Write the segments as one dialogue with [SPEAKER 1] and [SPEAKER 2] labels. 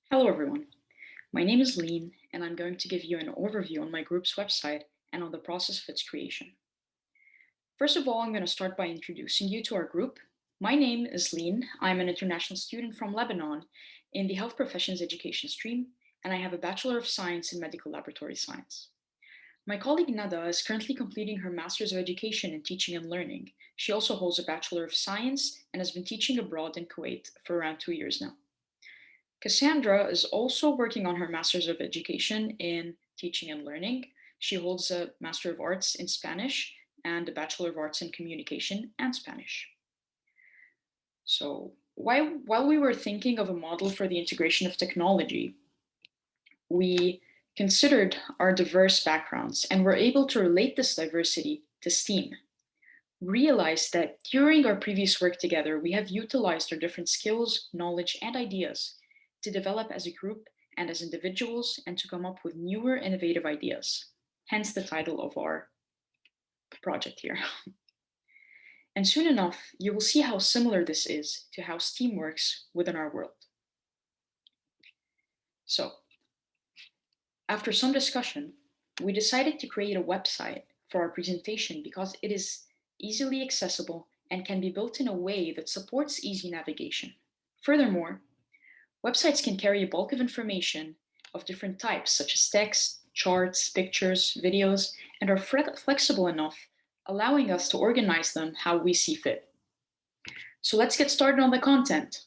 [SPEAKER 1] Hello everyone, my name is Leen and I'm going to give you an overview on my group's website and on the process of its creation. First of all, I'm going to start by introducing you to our group. My name is Leen. I'm an international student from Lebanon in the Health Professions Education stream, and I have a Bachelor of Science in Medical Laboratory Science. My colleague Nada is currently completing her Master's of Education in Teaching and Learning. She also holds a Bachelor of Science and has been teaching abroad in Kuwait for around 2 years now. Kassandra is also working on her Master's of Education in Teaching and Learning. She holds a Master of Arts in Spanish and a Bachelor of Arts in Communication and Spanish. So, while we were thinking of a model for the integration of technology, we considered our diverse backgrounds and were able to relate this diversity to STEAM. Realized that during our previous work together, we have utilized our different skills, knowledge, and ideas to develop as a group and as individuals and to come up with newer, innovative ideas. Hence the title of our project here. And soon enough, you will see how similar this is to how STEAM works within our world. So, after some discussion, we decided to create a website for our presentation because it is easily accessible and can be built in a way that supports easy navigation. Furthermore, websites can carry a bulk of information of different types, such as text, charts, pictures, videos, and are flexible enough, allowing us to organize them how we see fit. So let's get started on the content.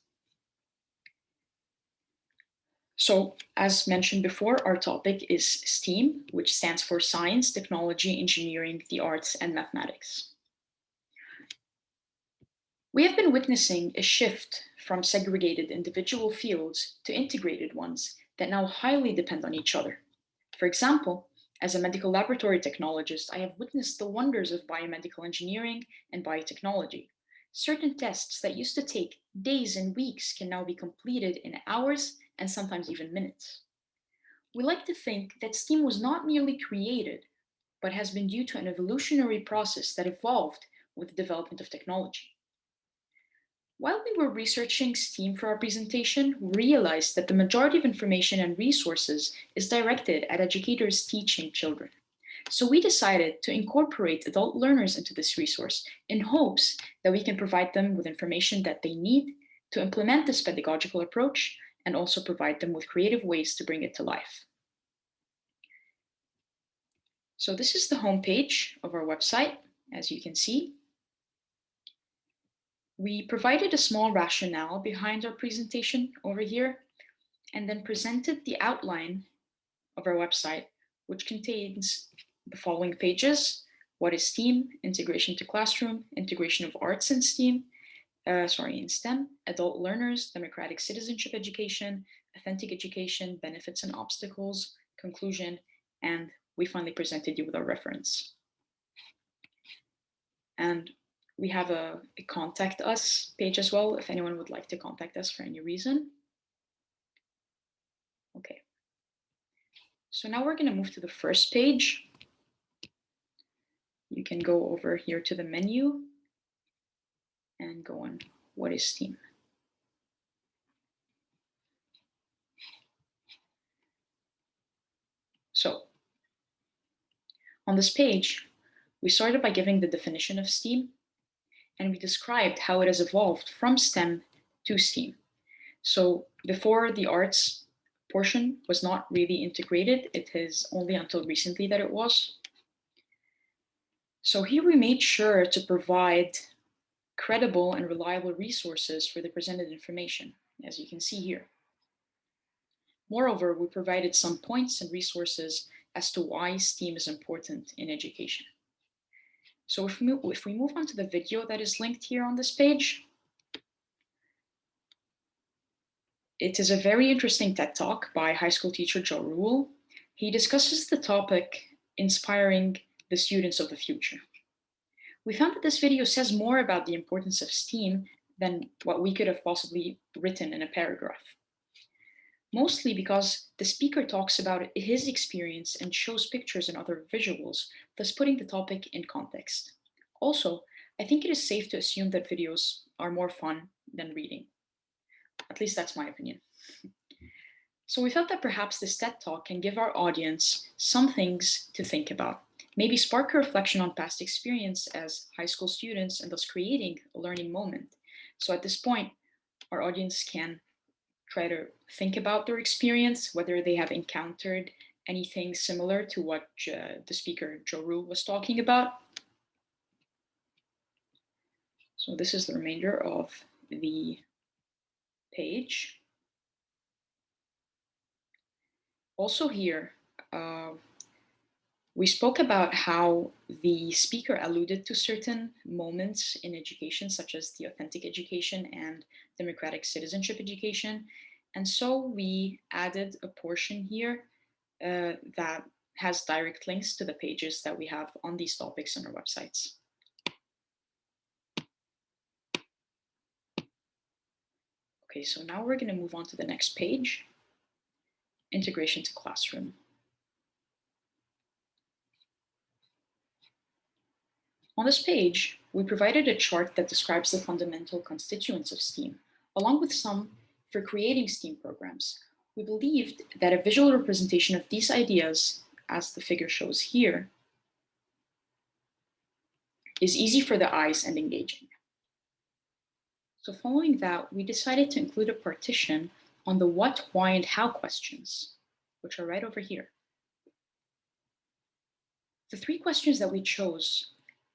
[SPEAKER 1] So, as mentioned before, our topic is STEAM, which stands for Science, Technology, Engineering, the Arts, and Mathematics. We have been witnessing a shift from segregated individual fields to integrated ones that now highly depend on each other. For example, as a medical laboratory technologist, I have witnessed the wonders of biomedical engineering and biotechnology. Certain tests that used to take days and weeks can now be completed in hours and sometimes even minutes. We like to think that STEAM was not merely created, but has been due to an evolutionary process that evolved with the development of technology. While we were researching STEAM for our presentation, we realized that the majority of information and resources is directed at educators teaching children. So we decided to incorporate adult learners into this resource in hopes that we can provide them with information that they need to implement this pedagogical approach and also provide them with creative ways to bring it to life. So this is the homepage of our website, as you can see. We provided a small rationale behind our presentation over here, and then presented the outline of our website, which contains the following pages: what is STEAM, integration to classroom, integration of arts in STEAM, in STEM, adult learners, democratic citizenship education, authentic education, benefits and obstacles, conclusion, and we finally presented you with our reference. And we have a contact us page as well, if anyone would like to contact us for any reason. Okay. So now we're going to move to the first page. You can go over here to the menu and go on what is STEAM. So on this page, we started by giving the definition of STEAM, and we described how it has evolved from STEM to STEAM. So before, the arts portion was not really integrated. It is only until recently that it was. So here we made sure to provide credible and reliable resources for the presented information, as you can see here. Moreover, we provided some points and resources as to why STEAM is important in education. So if we move on to the video that is linked here on this page, it is a very interesting TED Talk by high school teacher Joe Rule. He discusses the topic inspiring the students of the future. We found that this video says more about the importance of STEAM than what we could have possibly written in a paragraph. Mostly because the speaker talks about his experience and shows pictures and other visuals, thus putting the topic in context. Also, I think it is safe to assume that videos are more fun than reading. At least that's my opinion. So we felt that perhaps this TED Talk can give our audience some things to think about, maybe spark a reflection on past experience as high school students and thus creating a learning moment. So at this point, our audience can try to think about their experience, whether they have encountered anything similar to what the speaker Joe Rue was talking about. So this is the remainder of the page. Also here, we spoke about how the speaker alluded to certain moments in education, such as the authentic education and democratic citizenship education. And so we added a portion here that has direct links to the pages that we have on these topics on our websites. Okay, so now we're going to move on to the next page, integration to classroom. On this page, we provided a chart that describes the fundamental constituents of STEAM, along with some for creating STEAM programs. We believed that a visual representation of these ideas, as the figure shows here, is easy for the eyes and engaging. So following that, we decided to include a partition on the what, why, and how questions, which are right over here. The 3 questions that we chose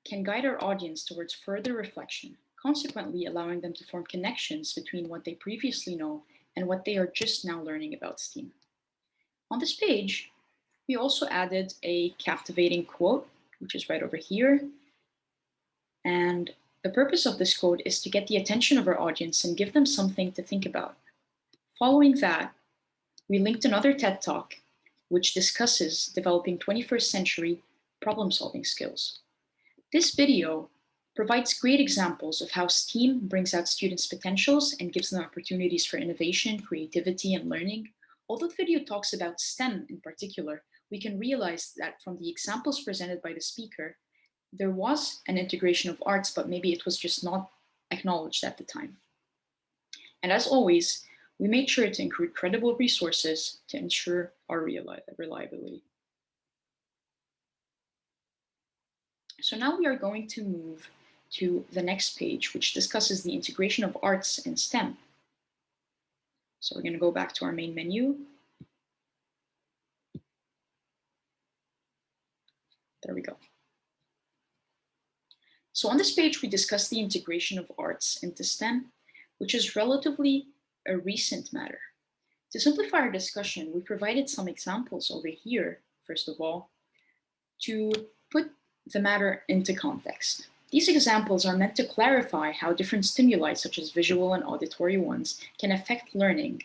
[SPEAKER 1] can guide our audience towards further reflection, consequently allowing them to form connections between what they previously know and what they are just now learning about STEAM. On this page, we also added a captivating quote, which is right over here. And the purpose of this quote is to get the attention of our audience and give them something to think about. Following that, we linked another TED Talk, which discusses developing 21st century problem-solving skills. This video provides great examples of how STEAM brings out students' potentials and gives them opportunities for innovation, creativity, and learning. Although the video talks about STEM in particular, we can realize that from the examples presented by the speaker, there was an integration of arts, but maybe it was just not acknowledged at the time. And as always, we made sure to include credible resources to ensure our reliability. So now we are going to move to the next page, which discusses the integration of arts in STEM. So we're going to go back to our main menu. There we go. So on this page, we discuss the integration of arts into STEM, which is relatively a recent matter. To simplify our discussion, we provided some examples over here, first of all, to put the matter into context. These examples are meant to clarify how different stimuli, such as visual and auditory ones, can affect learning.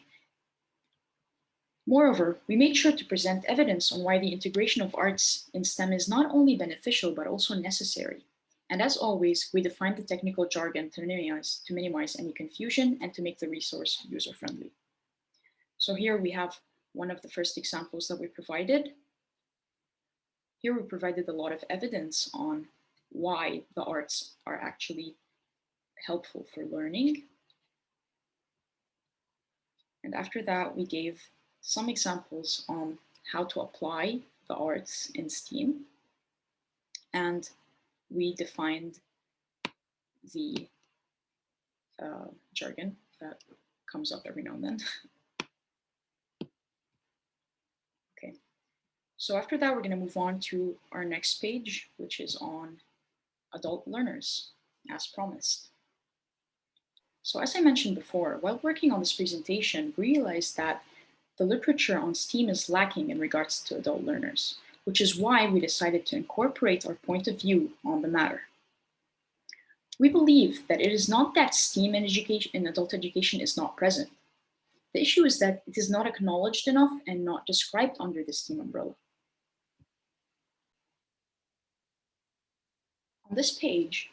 [SPEAKER 1] Moreover, we made sure to present evidence on why the integration of arts in STEM is not only beneficial, but also necessary. And as always, we defined the technical jargon to minimize any confusion and to make the resource user-friendly. So here we have one of the first examples that we provided. Here we provided a lot of evidence on why the arts are actually helpful for learning. And after that, we gave some examples on how to apply the arts in STEAM. And we defined the jargon that comes up every now and then. Okay, so after that, we're going to move on to our next page, which is on adult learners, as promised. So as I mentioned before, while working on this presentation, we realized that the literature on STEAM is lacking in regards to adult learners, which is why we decided to incorporate our point of view on the matter. We believe that it is not that STEAM in adult education is not present. The issue is that it is not acknowledged enough and not described under the STEAM umbrella. On this page,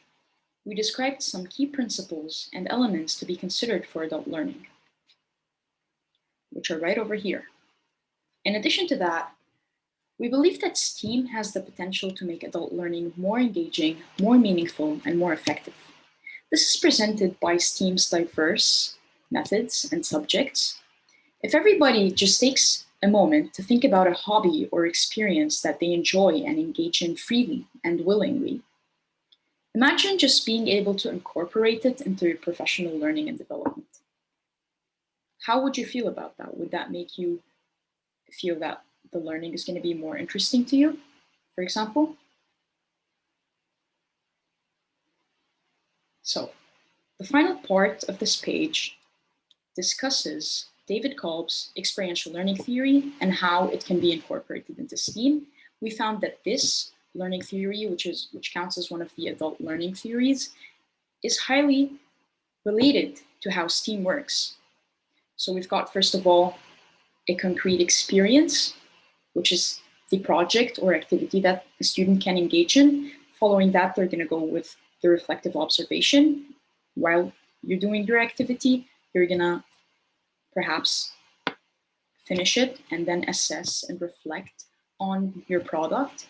[SPEAKER 1] we described some key principles and elements to be considered for adult learning, which are right over here. In addition to that, we believe that STEAM has the potential to make adult learning more engaging, more meaningful, and more effective. This is presented by STEAM's diverse methods and subjects. If everybody just takes a moment to think about a hobby or experience that they enjoy and engage in freely and willingly, imagine just being able to incorporate it into your professional learning and development. How would you feel about that? Would that make you feel that the learning is going to be more interesting to you, for example? So, the final part of this page discusses David Kolb's experiential learning theory and how it can be incorporated into STEAM. We found that this learning theory, which counts as one of the adult learning theories, is highly related to how STEAM works. So we've got, first of all, a concrete experience, which is the project or activity that the student can engage in. Following that, they're going to go with the reflective observation. While you're doing your activity, you're going to perhaps finish it and then assess and reflect on your product.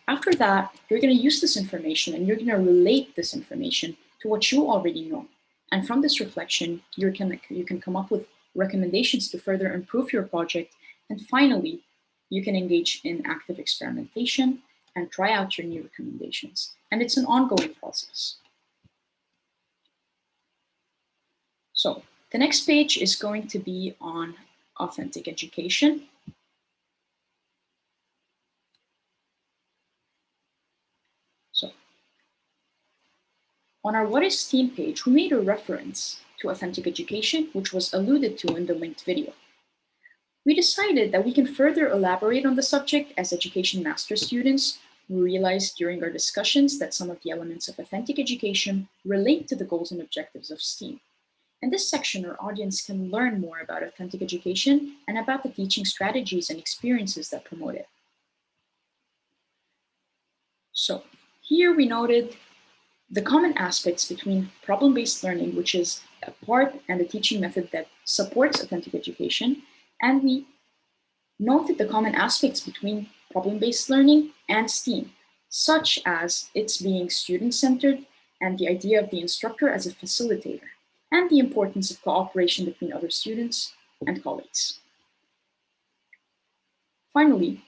[SPEAKER 1] After that, you're going to use this information and you're going to relate this information to what you already know. And from this reflection, you can come up with recommendations to further improve your project. And finally, you can engage in active experimentation and try out your new recommendations. And it's an ongoing process. So the next page is going to be on authentic education. So on our What is STEAM page, we made a reference to authentic education, which was alluded to in the linked video. We decided that we can further elaborate on the subject as education master students. We realized during our discussions that some of the elements of authentic education relate to the goals and objectives of STEAM. In this section, our audience can learn more about authentic education and about the teaching strategies and experiences that promote it. So here we noted the common aspects between problem-based learning, which is a part and a teaching method that supports authentic education, and we noted the common aspects between problem-based learning and STEAM, such as its being student-centered and the idea of the instructor as a facilitator, and the importance of cooperation between other students and colleagues. Finally,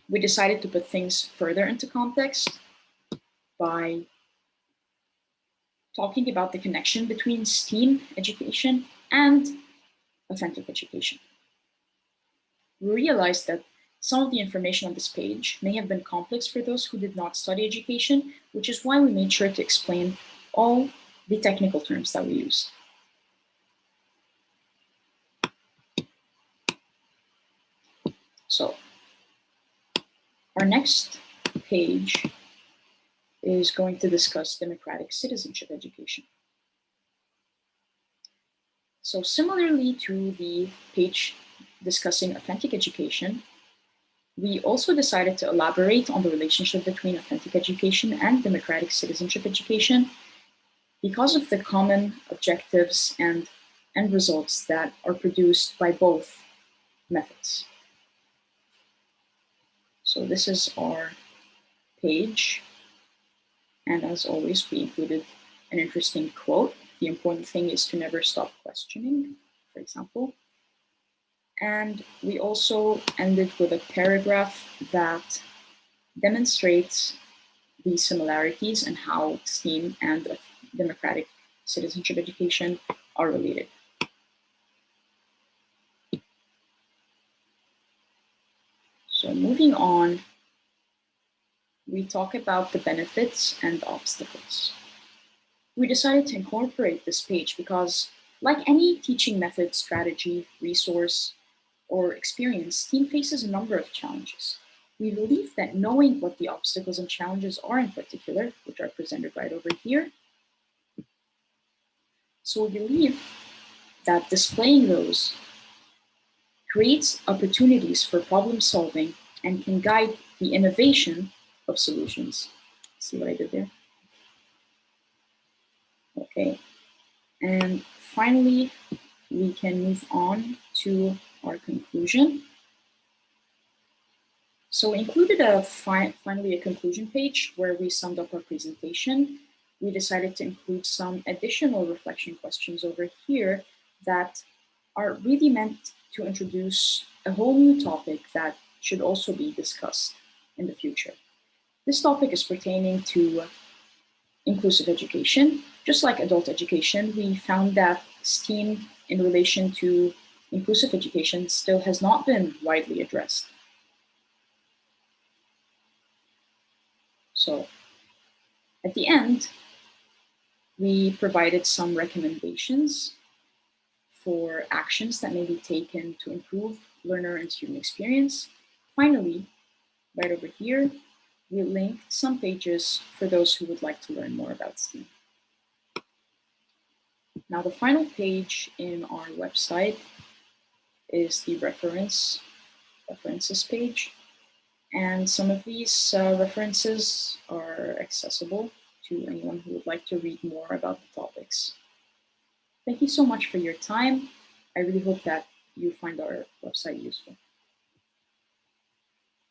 [SPEAKER 1] we decided to put things further into context by talking about the connection between STEAM education and authentic education. We realized that some of the information on this page may have been complex for those who did not study education, which is why we made sure to explain all the technical terms that we use. So our next page is going to discuss democratic citizenship education. So similarly to the page discussing authentic education, we also decided to elaborate on the relationship between authentic education and democratic citizenship education because of the common objectives and end results that are produced by both methods. So this is our page. And as always, we included an interesting quote. The important thing is to never stop questioning, for example. And we also ended with a paragraph that demonstrates the similarities and how STEAM and democratic citizenship education are related. So moving on, we talk about the benefits and obstacles. We decided to incorporate this page because, like any teaching method, strategy, resource, or experience, STEAM faces a number of challenges. We believe that knowing what the obstacles and challenges are in particular, which are presented right over here, so we believe that displaying those creates opportunities for problem solving and can guide the innovation of solutions. See what I did there? Okay. And finally, we can move on to our conclusion. So we included finally a conclusion page where we summed up our presentation. We decided to include some additional reflection questions over here that are really meant to introduce a whole new topic that should also be discussed in the future. This topic is pertaining to inclusive education. Just like adult education, we found that STEAM in relation to inclusive education still has not been widely addressed. So at the end, we provided some recommendations for actions that may be taken to improve learner and student experience. Finally, right over here, we linked some pages for those who would like to learn more about STEAM. Now, the final page in our website is the references page. And some of these references are accessible to anyone who would like to read more about the topics. Thank you so much for your time. I really hope that you find our website useful.